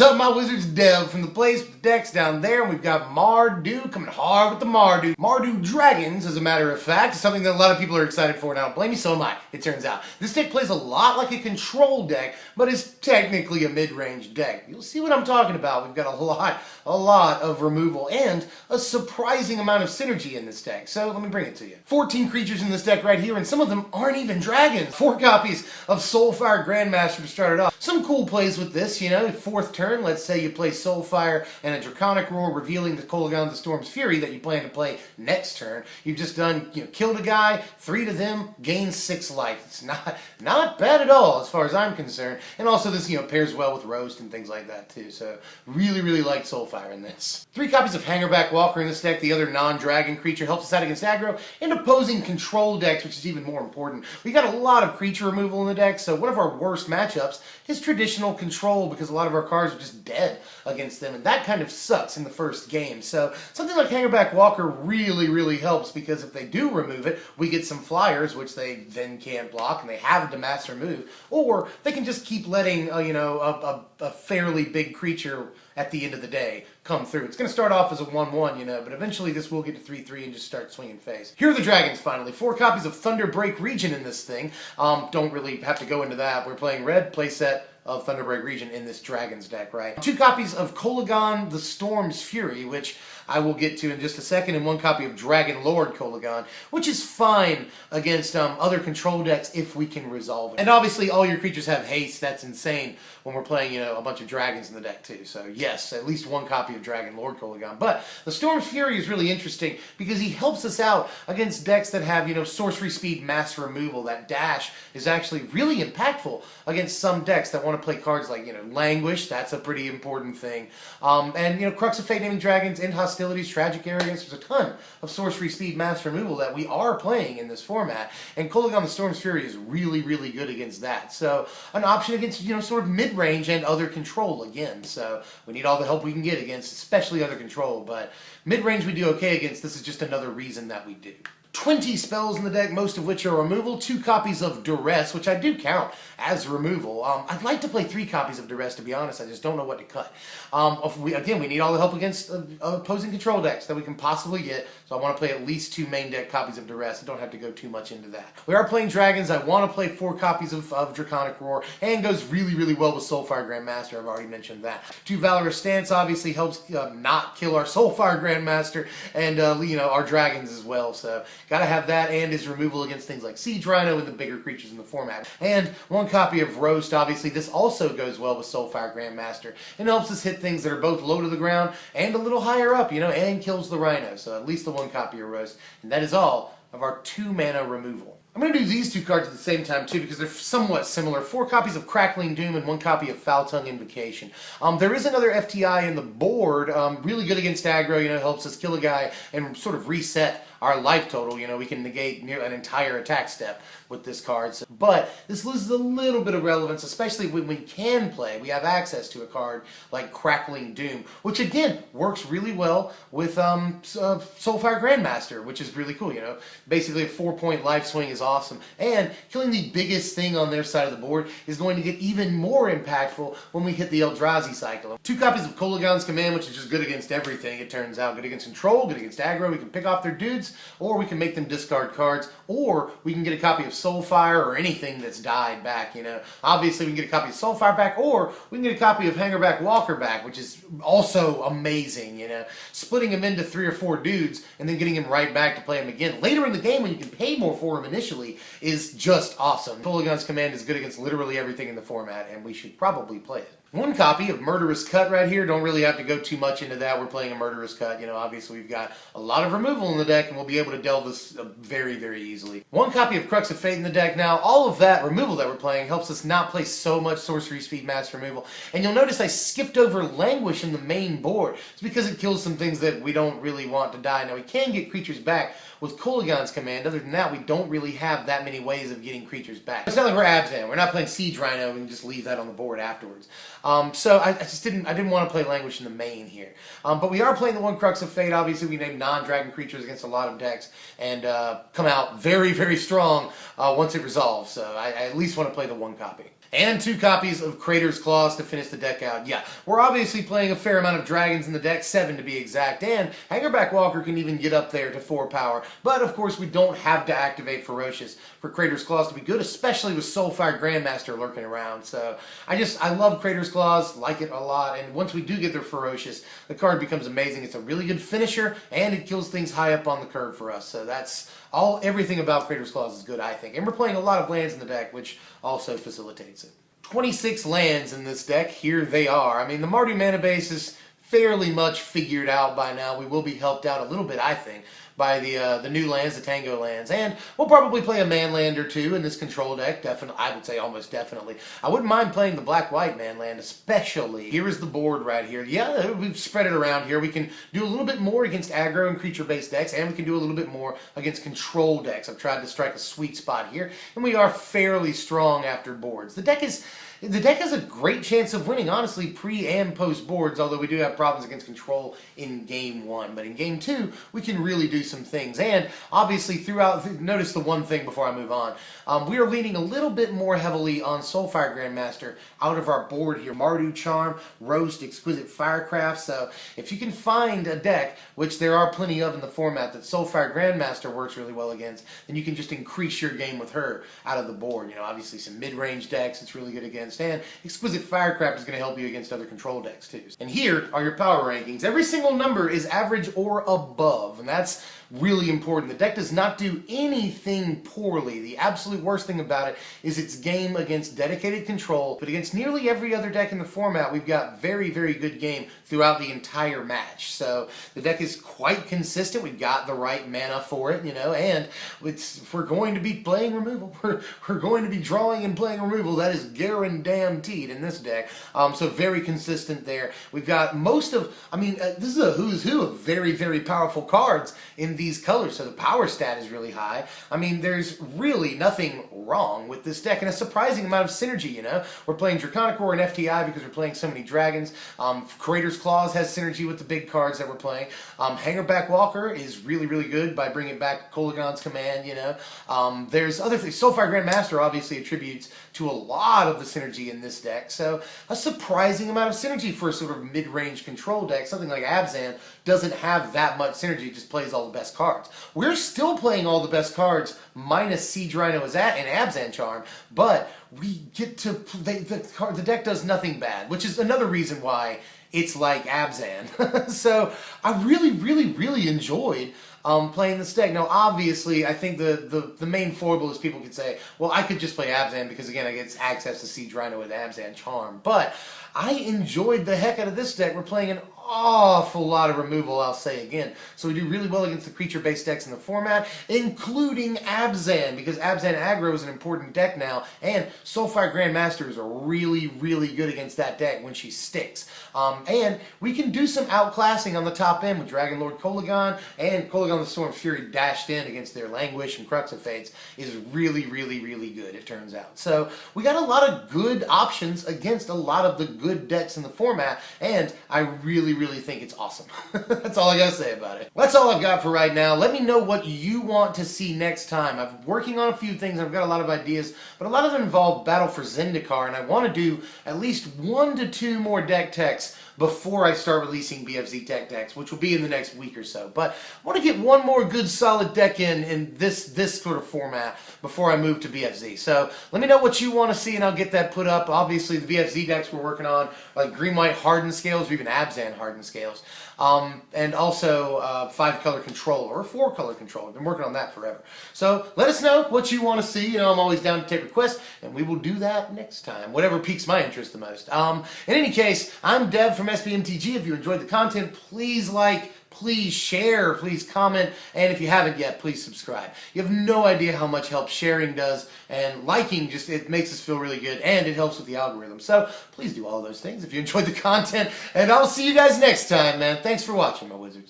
up, my Wizards Dev from the Place decks down there, and we've got Mardu coming hard with the Mardu. Mardu Dragons, as a matter of fact, is something that a lot of people are excited for, and I don't blame you, so am I, it turns out. This deck plays a lot like a control deck, but is technically a mid-range deck. You'll see what I'm talking about. We've got a lot of removal and a surprising amount of synergy in this deck, so let me bring it to you. 14 creatures in this deck right here, and some of them aren't even dragons. 4 copies of Soulfire Grandmaster to start it off. Some cool plays with this, you know, 4th turn, let's say you play Soulfire and a Draconic Roar, revealing the Kolaghan the Storm's Fury that you plan to play next turn. You've just done, killed a guy, 3 to them, gain 6 life. It's not bad at all as far as I'm concerned. And also this, pairs well with Roast and things like that too. So really like Soulfire in this. 3 copies of Hangarback Walker in this deck, the other non-dragon creature, helps us out against aggro and opposing control decks, which is even more important. We got a lot of creature removal in the deck, so one of our worst matchups is traditional control because a lot of our cards are just dead against them, and that kind of sucks in the first game. So something like Hangarback Walker really helps, because if they do remove it, we get some flyers, which they then can't block, and they have to master move, or they can just keep letting a fairly big creature at the end of the day come through. It's going to start off as a 1-1, but eventually this will get to 3-3 and just start swinging face. Here are the dragons finally. 4 copies of Thunderbreak Regent in this thing. Don't really have to go into that. We're playing red playset of Thunderbreak Regent in this Dragons deck, right? 2 copies of Kolaghan the Storm's Fury, which I will get to in just a second, and 1 copy of Dragonlord Kolaghan, which is fine against other control decks if we can resolve it. And obviously all your creatures have haste. That's insane when we're playing, a bunch of dragons in the deck too. So yes, at least 1 copy of Dragonlord Kolaghan. But the Storm's Fury is really interesting because he helps us out against decks that have, sorcery speed, mass removal. That dash is actually really impactful against some decks that want to play cards like, Languish. That's a pretty important thing. And, Crux of Fate, Naming Dragons, End Hostilities, Tragic Arrogance. There's a ton of sorcery speed, mass removal that we are playing in this format. And Kolaghan the Storm's Fury is really good against that. So an option against, sort of mid-range and other control again. So we need all the help we can get against, especially other control. But mid-range we do okay against. This is just another reason that we do. 20 spells in the deck, most of which are removal. 2 copies of Duress, which I do count as removal. I'd like to play 3 copies of Duress, to be honest. I just don't know what to cut. Again, we need all the help against opposing control decks that we can possibly get, so I want to play at least 2 main deck copies of Duress. I don't have to go too much into that. We are playing dragons. I want to play 4 copies of Draconic Roar, and goes really well with Soulfire Grandmaster. I've already mentioned that. 2 Valorous Stance obviously helps not kill our Soulfire Grandmaster, and our dragons as well. So gotta have that, and his removal against things like Siege Rhino and the bigger creatures in the format. And 1 copy of Roast. Obviously this also goes well with Soulfire Grandmaster and helps us hit things that are both low to the ground and a little higher up, and kills the Rhino. So at least the 1 copy of Roast. And that is all of our 2 mana removal. I'm going to do these 2 cards at the same time too, because they're somewhat similar. 4 copies of Crackling Doom and 1 copy of Foul-Tongue Invocation. There is another FTI in the board, really good against aggro, helps us kill a guy and sort of reset our life total. We can negate an entire attack step with this card. So, but this loses a little bit of relevance, especially when we have access to a card like Crackling Doom, which again works really well with Soulfire Grandmaster, which is really cool. Basically a 4-point life swing is awesome, and killing the biggest thing on their side of the board is going to get even more impactful when we hit the Eldrazi cycle. 2 copies of Kolaghan's Command, which is just good against everything, it turns out. Good against control, good against aggro. We can pick off their dudes, or we can make them discard cards, or we can get a copy of Soulfire or anything that's died back, Obviously we can get a copy of Soulfire back, or we can get a copy of Hangarback Walker back, which is also amazing, Splitting him into 3 or 4 dudes and then getting him right back to play him again later in the game when you can pay more for him initially is just awesome. Kolaghan's Command is good against literally everything in the format, and we should probably play it. 1 copy of Murderous Cut right here. Don't really have to go too much into that. We're playing a Murderous Cut. Obviously we've got a lot of removal in the deck, and we'll be able to delve this very easily. 1 copy of Crux of Fate in the deck. Now, all of that removal that we're playing helps us not play so much sorcery speed mass removal. And you'll notice I skipped over Languish in the main board. It's because it kills some things that we don't really want to die. Now, we can get creatures back with Kolaghan's Command. Other than that, we don't really have that many ways of getting creatures back. It's not like we're Abzan. We're not playing Siege Rhino and just leave that on the board afterwards. So I didn't want to play Languish in the main here. But we are playing the 1 Crux of Fate. Obviously, we name non-dragon creatures against a lot of decks and come out very strong once it resolves. So I at least want to play the 1 copy. And 2 copies of Crater's Claws to finish the deck out. Yeah, we're obviously playing a fair amount of dragons in the deck, 7 to be exact, and Hangarback Walker can even get up there to 4 power. But of course we don't have to activate Ferocious for Crater's Claws to be good, especially with Soulfire Grandmaster lurking around. So I love Crater's Claws, like it a lot, and once we do get their Ferocious, the card becomes amazing. It's a really good finisher, and it kills things high up on the curve for us. So that's everything about Crater's Claws is good, I think. And we're playing a lot of lands in the deck, which also facilitates it. 26 lands in this deck. Here they are. I mean, the Mardu mana base is fairly much figured out by now. We will be helped out a little bit, I think, by the new lands, the Tango lands. And we'll probably play a man land or 2 in this control deck. Definitely, I would say almost definitely. I wouldn't mind playing the black-white man land, especially. Here is the board right here. Yeah, we've spread it around here. We can do a little bit more against aggro and creature-based decks, and we can do a little bit more against control decks. I've tried to strike a sweet spot here, and we are fairly strong after boards. The deck has a great chance of winning, honestly, pre and post boards, although we do have problems against control in Game 1. But in Game 2, we can really do some things. And obviously, notice the one thing before I move on. We are leaning a little bit more heavily on Soulfire Grandmaster out of our board here. Mardu Charm, Roast, Exquisite Firecraft. So if you can find a deck, which there are plenty of in the format, that Soulfire Grandmaster works really well against, then you can just increase your game with her out of the board. You know, obviously some mid-range decks it's really good against. And Exquisite Firecraft is going to help you against other control decks too. And here are your power rankings. Every single number is average or above, and that's really important. The deck does not do anything poorly. The absolute worst thing about it is its game against dedicated control, but against nearly every other deck in the format, we've got very, very good game throughout the entire match. So the deck is quite consistent. We've got the right mana for it, you know, and we're going to be playing removal. We're going to be drawing and playing removal. That is guaranteed in this deck. So very consistent there. We've got this is a who's who of very, very powerful cards in these colors, so the power stat is really high. I mean, there's really nothing wrong with this deck, and a surprising amount of synergy, you know. We're playing Draconic Roar and FTI because we're playing so many dragons. Crater's Claws has synergy with the big cards that we're playing. Hangarback Walker is really, really good by bringing back Kolaghan's command, you know. There's other things. Soulfire Grandmaster obviously attributes to a lot of the synergy in this deck, so a surprising amount of synergy for a sort of mid-range control deck. Something like Abzan doesn't have that much synergy, just plays all the best cards. We're still playing all the best cards minus Siege Rhino and Abzan Charm, but we get to the deck does nothing bad, which is another reason why it's like Abzan. So I really, really, really enjoyed playing this deck. Now, obviously, I think the main foible is people could say, well, I could just play Abzan because, again, I get access to Siege Rhino with Abzan Charm. But I enjoyed the heck out of this deck. We're playing an awful lot of removal, I'll say again. So we do really well against the creature-based decks in the format, including Abzan, because Abzan aggro is an important deck now, and Soulfire Grandmasters are really, really good against that deck when she sticks. And we can do some outclassing on the top end with Dragonlord Kolaghan, and Kolaghan the Storm Fury dashed in against their Languish and Crux of Fates is really, really, really good, it turns out. So we got a lot of good options against a lot of the good decks in the format, and I really think it's awesome. That's all I gotta say about it. That's all I've got for right now. Let me know what you want to see next time. I'm working on a few things. I've got a lot of ideas, but a lot of them involve Battle for Zendikar, and I want to do at least 1 to 2 more deck techs before I start releasing BFZ Tech decks, which will be in the next week or so. But I want to get one more good solid deck in this sort of format before I move to BFZ. So let me know what you want to see and I'll get that put up. Obviously the BFZ decks we're working on, like green-white hardened scales or even Abzan hardened scales. And also 5-color control or 4-color control. I've been working on that forever. So let us know what you want to see. You know, I'm always down to take requests, and we will do that next time. Whatever piques my interest the most. In any case, I'm Dev from SBMTG. If you enjoyed the content, please like, please share, please comment, and if you haven't yet, please subscribe. You have no idea how much help sharing does, and liking just, it makes us feel really good, and it helps with the algorithm. So please do all those things if you enjoyed the content, and I'll see you guys next time, man. Thanks for watching, my wizards.